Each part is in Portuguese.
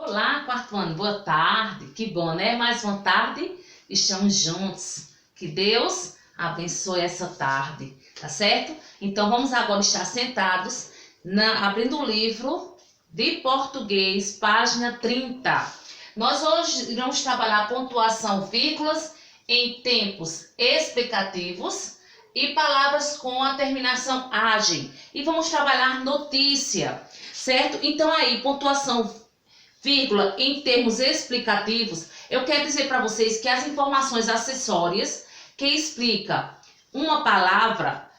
Olá, quarto ano, boa tarde. Que bom, né? Mais uma tarde, estamos juntos. Que Deus abençoe essa tarde, tá certo? Então vamos agora estar sentados, abrindo o livro de português, página 30. Nós hoje iremos trabalhar a pontuação, vírgulas em tempos explicativos e palavras com a terminação agem. E vamos trabalhar notícia, certo? Então aí, pontuação, vírgula, em termos explicativos, eu quero dizer para vocês que as informações acessórias que explica uma palavra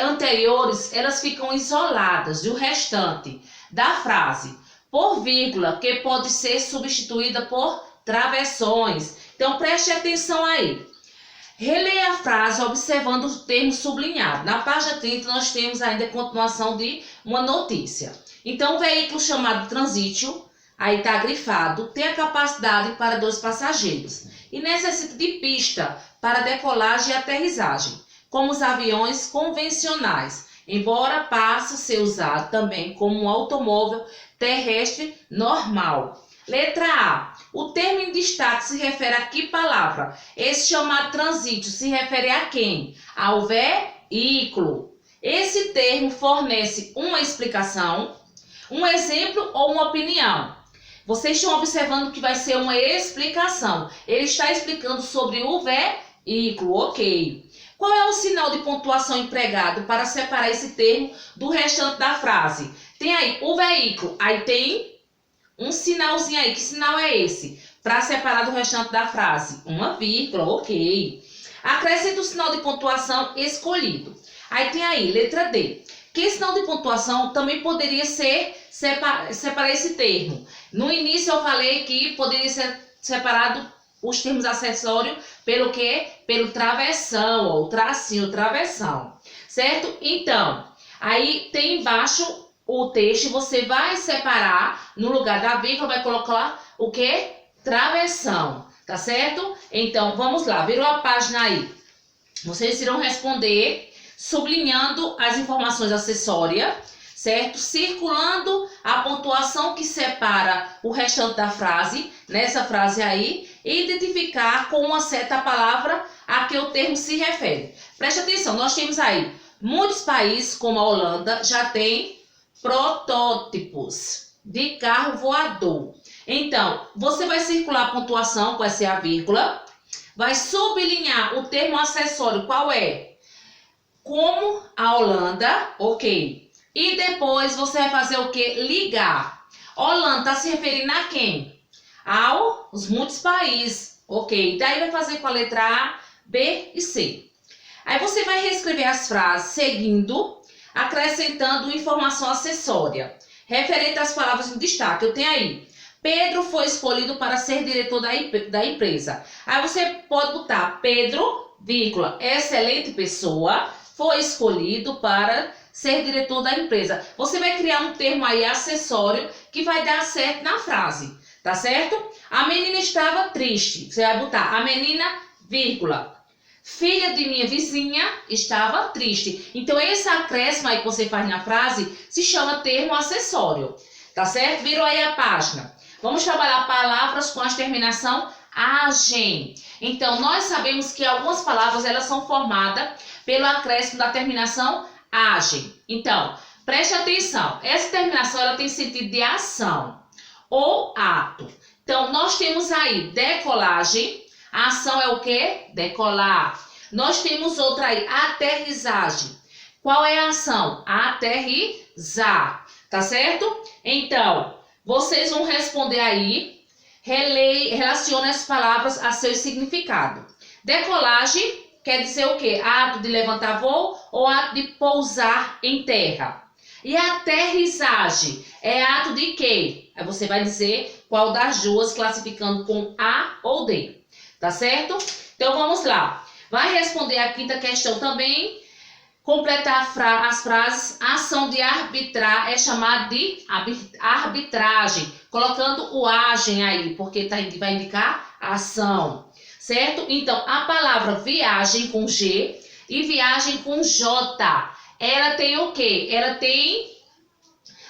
anteriores, elas ficam isoladas do restante da frase por vírgula, que pode ser substituída por travessões. Então preste atenção aí. Releia a frase observando o termo sublinhado. Na página 30 nós temos ainda a continuação de uma notícia. Então, um veículo chamado Transítio, aí está grifado, tem a capacidade para 2 passageiros e necessita de pista para decolagem e aterrissagem, como os aviões convencionais, embora passe a ser usado também como um automóvel terrestre normal. Letra A. O termo em destaque se refere a que palavra? Esse chamado transítio se refere a quem? Ao veículo. Esse termo fornece uma explicação, um exemplo ou uma opinião. Vocês estão observando que vai ser uma explicação. Ele está explicando sobre o veículo, ok. Qual é o sinal de pontuação empregado para separar esse termo do restante da frase? Tem aí o veículo, aí tem um sinalzinho aí. Que sinal é esse? Para separar do restante da frase. Uma vírgula, ok. Acrescenta o sinal de pontuação escolhido. Aí tem aí, letra D. Que sinal de pontuação também poderia ser separar esse termo. No início eu falei que poderia ser separado os termos acessórios pelo quê? Pelo travessão, ou tracinho, travessão. Certo? Então, aí tem embaixo o texto, você vai separar, no lugar da vírgula, vai colocar o quê? Travessão, tá certo? Então, vamos lá, virou a página aí. Vocês irão responder sublinhando as informações acessórias, certo? Circulando a pontuação que separa o restante da frase, nessa frase aí, e identificar com uma certa palavra a que o termo se refere. Preste atenção, nós temos aí, muitos países, como a Holanda, já tem protótipos de carro voador. Então, você vai circular a pontuação, vai ser a vírgula, vai sublinhar o termo acessório, qual é? Como a Holanda, ok. E depois você vai fazer o que? Ligar. Holanda está se referindo a quem? Aos muitos países, ok. Daí vai fazer com a letra A, B e C. Aí você vai reescrever as frases seguindo, acrescentando informação acessória, referente às palavras em destaque. Eu tenho aí, Pedro foi escolhido para ser diretor da empresa. Aí você pode botar Pedro, vírgula, excelente pessoa, foi escolhido para ser diretor da empresa. Você vai criar um termo aí acessório que vai dar certo na frase, tá certo? A menina estava triste. Você vai botar a menina, vírgula, filha de minha vizinha estava triste. Então, esse acréscimo aí que você faz na frase se chama termo acessório. Tá certo? Virou aí a página. Vamos trabalhar palavras com as terminação agem. Então, nós sabemos que algumas palavras elas são formadas pelo acréscimo da terminação agem. Então, preste atenção. Essa terminação ela tem sentido de ação ou ato. Então, nós temos aí decolagem. A ação é o quê? Decolar. Nós temos outra aí, aterrissagem. Qual é a ação? Aterrissar. Tá certo? Então, vocês vão responder aí, relacione as palavras a seu significado. Decolagem quer dizer o quê? Ato de levantar voo ou ato de pousar em terra. E aterrissagem é ato de quê? Aí você vai dizer qual das duas, classificando com A ou D. Tá certo? Então, vamos lá. Vai responder a quinta questão também. Completar as frases. A ação de arbitrar é chamada de arbitragem. Colocando o agem aí, porque vai indicar ação. Certo? Então, a palavra viagem com G e viagem com J. Ela tem o quê? Ela tem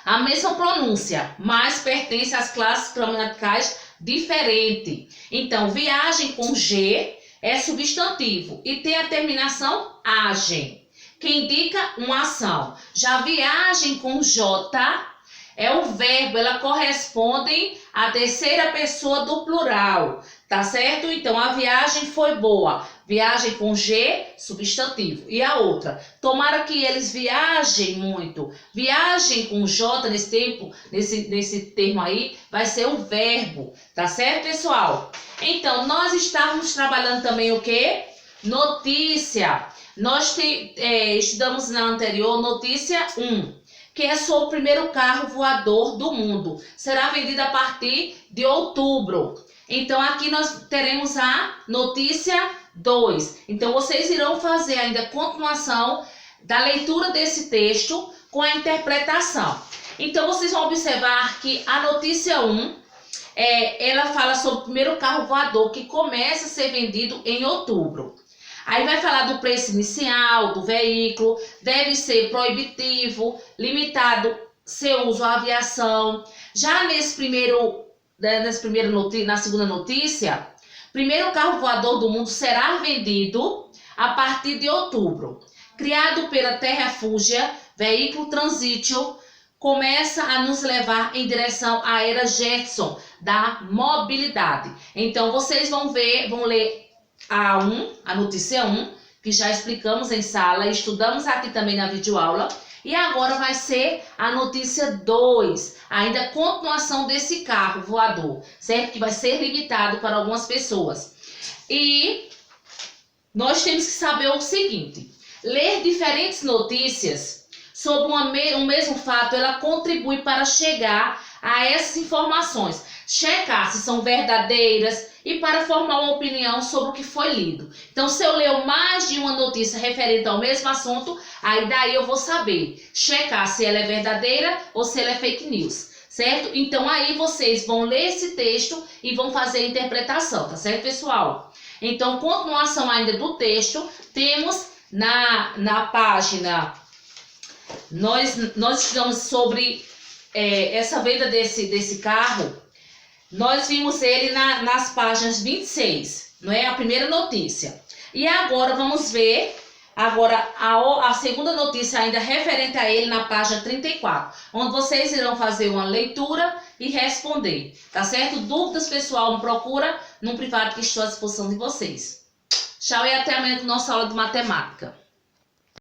A mesma pronúncia, mas pertence às classes gramaticais diferentes. Então, viagem com G é substantivo e tem a terminação agem, que indica uma ação. Já viagem com J é o verbo, ela corresponde à terceira pessoa do plural, tá certo? Então, a viagem foi boa. Viagem com G, substantivo. E a outra, tomara que eles viajem muito. Viagem com J nesse termo aí, vai ser o verbo, tá certo, pessoal? Então, nós estávamos trabalhando também o quê? Notícia. Nós estudamos na anterior notícia 1. Que é sobre o primeiro carro voador do mundo. Será vendido a partir de outubro. Então, aqui nós teremos a notícia 2. Então, vocês irão fazer ainda a continuação da leitura desse texto com a interpretação. Então, vocês vão observar que a notícia 1, ela fala sobre o primeiro carro voador que começa a ser vendido em outubro. Aí vai falar do preço inicial do veículo, deve ser proibitivo, limitado seu uso à aviação. Já na segunda notícia, primeiro carro voador do mundo será vendido a partir de outubro. Criado pela Terra Fúgia, veículo transítil, começa a nos levar em direção à era Jetson da mobilidade. Então, vocês vão ler a notícia 1, que já explicamos em sala, estudamos aqui também na videoaula, e agora vai ser a notícia 2, ainda a continuação desse carro voador, certo? Que vai ser limitado para algumas pessoas. E nós temos que saber o seguinte, ler diferentes notícias sobre um mesmo fato, ela contribui para chegar a essas informações, checar se são verdadeiras e para formar uma opinião sobre o que foi lido. Então, se eu ler mais de uma notícia referente ao mesmo assunto, aí daí eu vou saber checar se ela é verdadeira ou se ela é fake news, certo? Então, aí vocês vão ler esse texto e vão fazer a interpretação, tá certo, pessoal? Então, continuação ainda do texto, temos na página, nós estudamos sobre essa venda desse carro. Nós vimos ele nas páginas 26, não é? A primeira notícia. E agora vamos ver a segunda notícia ainda referente a ele na página 34, onde vocês irão fazer uma leitura e responder, tá certo? Dúvidas, pessoal, me procura no privado que estou à disposição de vocês. Tchau e até amanhã com nossa aula de matemática.